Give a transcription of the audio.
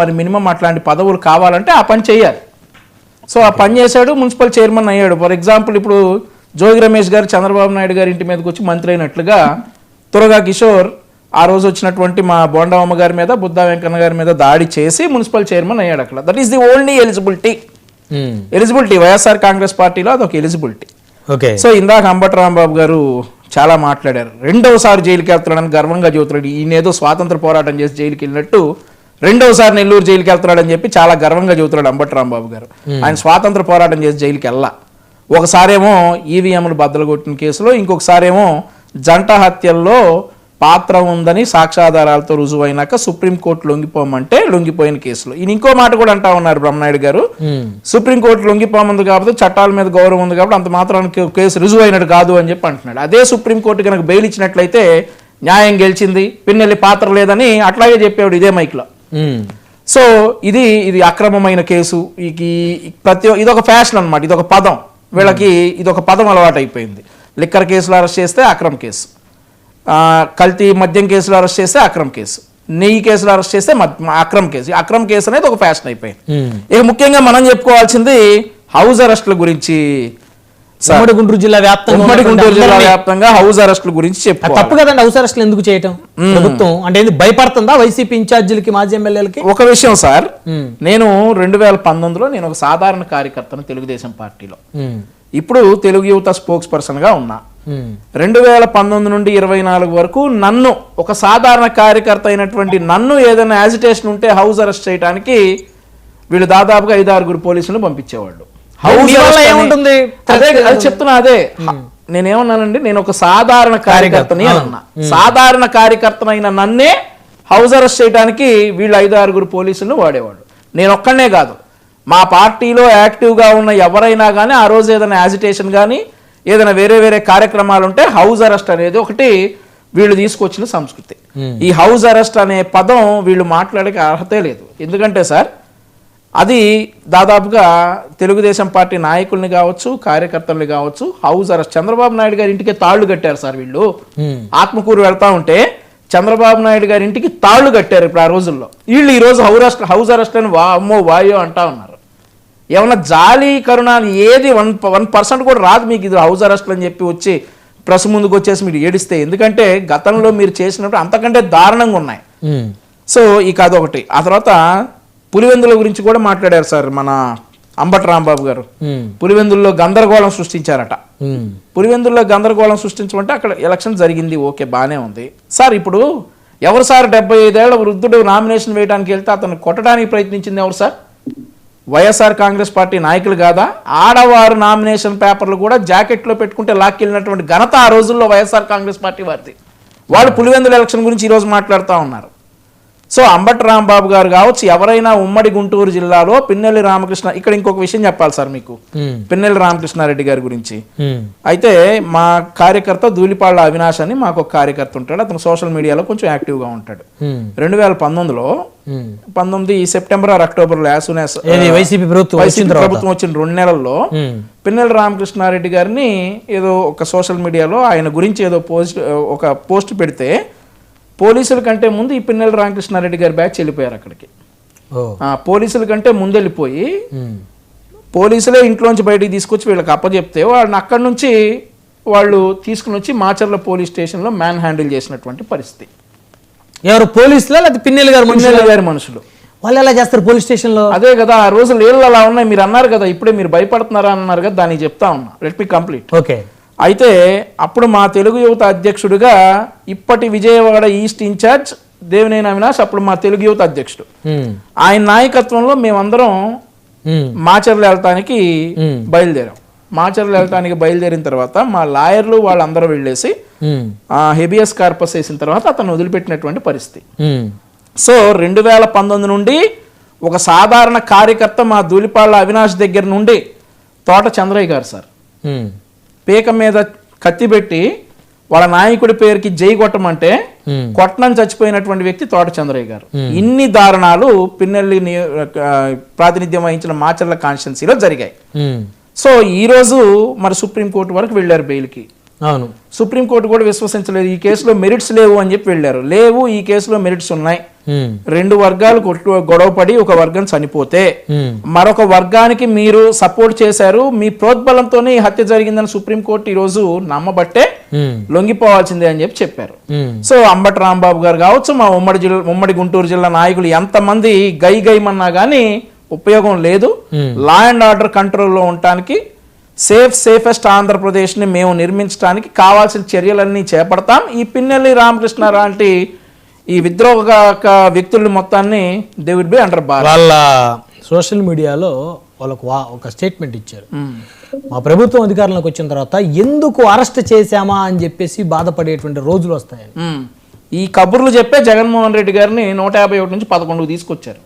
మరి మినిమం అట్లాంటి పదవులు కావాలంటే ఆ పని చేయాలి. సో ఆ పని చేశాడు, మున్సిపల్ చైర్మన్ అయ్యాడు. ఫర్ ఎగ్జాంపుల్ ఇప్పుడు జోగి రమేష్ గారు చంద్రబాబు నాయుడు గారి ఇంటి మీదకి వచ్చి మంత్రి అయినట్లుగా తురగా కిషోర్ ఆ రోజు వచ్చినటువంటి మా బోండమ్మ గారి మీద, బుద్ధా వెంకన్న గారి మీద దాడి చేసి మున్సిపల్ చైర్మన్ అయ్యాడు అక్కడ. That is the only eligibility YSR Congress పార్టీలో అదొక ఎలిజిబిలిటీ. సో ఇందాక అంబటి రాంబాబు గారు చాలా మాట్లాడారు. రెండవసారి జైలుకి వెళ్తున్నాడని గర్వంగా చెబుతున్నాడు. ఈయనేదో స్వాతంత్ర పోరాటం చేసి జైలుకి వెళ్ళినట్టు రెండవసారి నెల్లూరు జైలుకి వెళ్తున్నాడని చెప్పి చాలా గర్వంగా చెబుతున్నాడు అంబటి రాంబాబు గారు. ఆయన స్వాతంత్ర పోరాటం చేసి జైలుకి వెళ్ళా. ఒకసారేమో ఈవీఎంలు బద్దలు కొట్టిన కేసులో, ఇంకొకసారేమో జంట హత్యల్లో పాత్ర ఉందని సాక్ష్యాధారాలతో రుజువైనాక సుప్రీంకోర్టు లొంగిపోమంటే లొంగిపోయిన కేసులో. ఈయన ఇంకో మాట కూడా అంటా ఉన్నారు బ్రహ్మనాయుడు గారు, సుప్రీంకోర్టు లొంగిపోమంది కాబట్టి చట్టాల మీద గౌరవం ఉంది కాబట్టి అంత మాత్రానికి కేసు రుజువు అయినట్టు కాదు అని చెప్పి అంటున్నాడు. అదే సుప్రీంకోర్టు కనుక బెయిల్ ఇచ్చినట్లయితే న్యాయం గెలిచింది, పిన్నెల్లి పాత్ర లేదని అట్లాగే చెప్పేవాడు ఇదే మైక్లో. సో ఇది అక్రమమైన కేసు. ఇదొక ఫ్యాషన్ అనమాట, ఇదొక పదం వీళ్ళకి, ఇదొక పదం అలవాటు అయిపోయింది. లిక్కర్ కేసులో అరెస్ట్ చేస్తే అక్రమ కేసు, కల్తీ మద్యం కేసులో అరెస్ట్ చేస్తే అక్రమ కేసు, నెయ్యి కేసులో అరెస్ట్ చేస్తే అక్రమ కేసు. అక్రమ కేసు అనేది ఒక ఫ్యాషన్ అయిపోయింది. ఇక ముఖ్యంగా మనం చెప్పుకోవాల్సింది హౌస్ అరెస్టుల గురించి. ఉమ్మడి గుంటూరు జిల్లా వ్యాప్తంగా హౌస్ అరెస్టుల గురించి చెప్పాలి. తప్పు కదండి హౌస్ అరెస్టులు ఎందుకు చేయటం ప్రభుత్వం? అంటే భయపడుతుందా వైసీపీ ఇన్ఛార్జీలకి, మాజీ ఎమ్మెల్యేలకి? ఒక విషయం సార్, నేను 2019లో నేను ఒక సాధారణ కార్యకర్తను తెలుగుదేశం పార్టీలో, ఇప్పుడు తెలుగు యువత స్పోక్స్ పర్సన్ గా ఉన్నా. 2019 నుండి 24 వరకు నన్ను, ఒక సాధారణ కార్యకర్త అయినటువంటి నన్ను ఏదైనా యాజిటేషన్ ఉంటే హౌస్ అరెస్ట్ చేయడానికి వీళ్ళు దాదాపుగా 5-6 పోలీసులను పంపించేవాళ్ళు. చెప్తున్నా అదే నేనేమన్నానండి, నేను ఒక సాధారణ కార్యకర్తని అన్నా. సాధారణ కార్యకర్తనైన నన్నే హౌస్ అరెస్ట్ చేయడానికి వీళ్ళు 5-6 పోలీసులను వాడేవాళ్ళు. నేను ఒక్కనే కాదు, మా పార్టీలో యాక్టివ్గా ఉన్న ఎవరైనా కానీ ఆ రోజు ఏదైనా యాజిటేషన్ కానీ ఏదైనా వేరే కార్యక్రమాలు ఉంటే హౌస్ అరెస్ట్ అనేది ఒకటి వీళ్ళు తీసుకొచ్చిన సంస్కృతి. ఈ హౌస్ అరెస్ట్ అనే పదం వీళ్ళు మాట్లాడే అర్హతే లేదు. ఎందుకంటే సార్, అది దాదాపుగా తెలుగుదేశం పార్టీ నాయకుల్ని కావచ్చు, కార్యకర్తల్ని కావచ్చు హౌస్ అరెస్ట్. చంద్రబాబు నాయుడు గారి ఇంటికి తాళ్లు కట్టారు సార్ వీళ్ళు. ఆత్మకూరు వెళ్తా ఉంటే చంద్రబాబు నాయుడు గారి ఇంటికి తాళ్లు కట్టారు ఇప్పుడు ఆ రోజుల్లో. వీళ్ళు ఈ రోజు హౌస్ అరెస్ట్ అని అమ్మో వాయో అంటా ఉన్నారు. ఏమన్నా జాలి కరుణ ఏది 1% కూడా రాదు మీకు ఇది హౌస్ అరెస్ట్ అని చెప్పి వచ్చి ప్రెస్ ముందుకు వచ్చేసి మీరు ఏడిస్తే. ఎందుకంటే గతంలో మీరు చేసినప్పుడు అంతకంటే దారుణంగా ఉన్నాయి. సో ఇక అదొకటి. ఆ తర్వాత పులివెందుల గురించి కూడా మాట్లాడారు సార్ మన అంబటి రాంబాబు గారు. పులివెందుల్లో గందరగోళం సృష్టించారట. పులివెందుల్లో గందరగోళం సృష్టించమంటే అక్కడ ఎలక్షన్ జరిగింది, ఓకే బానే ఉంది సార్. ఇప్పుడు ఎవరు సార్ 75 ఏళ్ల వృద్ధుడు నామినేషన్ వేయడానికి వెళ్తే అతను కొట్టడానికి ప్రయత్నించింది ఎవరు సార్? వైఎస్ఆర్ కాంగ్రెస్ పార్టీ నాయకులు కాదా? ఆడవారు నామినేషన్ పేపర్లు కూడా జాకెట్లో పెట్టుకుంటే లాక్కెళ్ళినటువంటి ఘనత ఆ రోజుల్లో వైఎస్ఆర్ కాంగ్రెస్ పార్టీ వారిది. వాళ్ళు పులివెందుల ఎలక్షన్ గురించి ఈరోజు మాట్లాడుతూ ఉన్నారు. సో అంబటి రాంబాబు గారు కావచ్చు, ఎవరైనా ఉమ్మడి గుంటూరు జిల్లాలో పిన్నెల్లి రామకృష్ణ, ఇక్కడ ఇంకొక విషయం చెప్పాలి సార్ మీకు పిన్నెల్లి రామకృష్ణారెడ్డి గారి గురించి. అయితే మా కార్యకర్త ధూళిపాళ్ల అవినాష్ అని మాకు ఒక కార్యకర్త ఉంటాడు. అతను సోషల్ మీడియాలో కొంచెం యాక్టివ్ గా ఉంటాడు. 2019లో 19 సెప్టెంబర్ ఆర్ అక్టోబర్ వైసీపీ ప్రభుత్వం వచ్చిన 2 నెలల్లో పిన్నెల్లి రామకృష్ణారెడ్డి గారిని ఏదో ఒక సోషల్ మీడియాలో ఆయన గురించి ఏదో ఒక పోస్ట్ పెడితే పోలీసుల కంటే ముందు ఈ పిన్నెల్లి రామకృష్ణారెడ్డి గారి బ్యాచ్ వెళ్ళిపోయారు అక్కడికి. పోలీసుల కంటే ముందు వెళ్ళిపోయి పోలీసులే ఇంట్లోంచి బయటికి తీసుకొచ్చి వీళ్ళకి అప్పచెప్తే వాళ్ళని అక్కడి నుంచి వాళ్ళు తీసుకుని వచ్చి మాచర్ల పోలీస్ స్టేషన్లో మ్యాన్ హ్యాండిల్ చేసినటువంటి పరిస్థితి. ఎవరు పోలీసులు? అది పిన్నెల్లి గారి మనుషులు. వాళ్ళు ఎలా చేస్తారు పోలీస్ స్టేషన్లో? అదే కదా, ఆ రోజు లేళ్ళు అలా ఉన్నాయి. మీరు అన్నారు కదా, ఇప్పుడే మీరు భయపడుతున్నారా అన్నారు కదా, దానికి చెప్తా ఉన్నా. Let me complete. ఓకే. అయితే అప్పుడు మా తెలుగు యువత అధ్యక్షుడిగా ఇప్పటి విజయవాడ ఈస్ట్ ఇన్ఛార్జ్ దేవినేని అవినాష్ అప్పుడు మా తెలుగు యువత అధ్యక్షుడు. ఆయన నాయకత్వంలో మేమందరం మాచర్ల వెళ్తానికి బయలుదేరాం. మాచర్ల వెళ్తానికి బయలుదేరిన తర్వాత మా లాయర్లు వాళ్ళందరూ వెళ్ళేసి హెబియస్ కార్పస్ వేసిన తర్వాత అతను వదిలిపెట్టినటువంటి పరిస్థితి. సో 2019 నుండి ఒక సాధారణ కార్యకర్త మా ధూళిపాళ్ల అవినాష్ దగ్గర నుండి తోట చంద్రయ్య గారు సార్ పీక మీద కత్తి పెట్టి వాళ్ళ నాయకుడి పేరుకి జై కొట్టమంటే కొట్టనం చచ్చిపోయినటువంటి వ్యక్తి తోట చంద్రయ్య గారు. ఇన్ని దారుణాలు పిన్నెల్లి ప్రాతినిధ్యం వహించిన మాచర్ల కాన్స్టిట్యున్సీలో జరిగాయి. సో ఈ రోజు మరి సుప్రీంకోర్టు వరకు వెళ్ళారు బెయిల్కి. సుప్రీంకోర్టు కూడా విశ్వసించలేదు, ఈ కేసులో మెరిట్స్ లేవు అని చెప్పి వెళ్ళారు. లేవు, ఈ కేసులో మెరిట్స్ ఉన్నాయి, రెండు వర్గాలు గొడవపడి ఒక వర్గం చనిపోతే మరొక వర్గానికి మీరు సపోర్ట్ చేశారు, మీ ప్రోద్బలంతోనే ఈ హత్య జరిగిందని సుప్రీంకోర్టు ఈ రోజు నమ్మబట్టే లొంగిపోవాల్సిందే అని చెప్పారు. సో అంబటి రాంబాబు గారు కావచ్చు, మా ఉమ్మడి గుంటూరు జిల్లా నాయకులు ఎంతమంది గైమన్నా గానీ ఉపయోగం లేదు. లా అండ్ ఆర్డర్ కంట్రోల్లో ఉండటానికి సేఫెస్ట్ ఆంధ్రప్రదేశ్ ని మేము నిర్మించడానికి కావాల్సిన చర్యలన్నీ చేపడతాం. ఈ పిన్నెల్లి రామకృష్ణ లాంటి ఈ విద్రోహక వ్యక్తుల మొత్తాన్ని they will be under bar. వాళ్ళ సోషల్ మీడియాలో వాళ్ళకు ఒక స్టేట్మెంట్ ఇచ్చారు. మా ప్రభుత్వం అధికారంలోకి వచ్చిన తర్వాత ఎందుకు అరెస్ట్ చేశామా అని చెప్పేసి బాధపడేటువంటి రోజులు వస్తాయని ఈ కబుర్లు చెప్పే జగన్మోహన్ రెడ్డి గారిని 151 నుంచి 11 తీసుకొచ్చారు.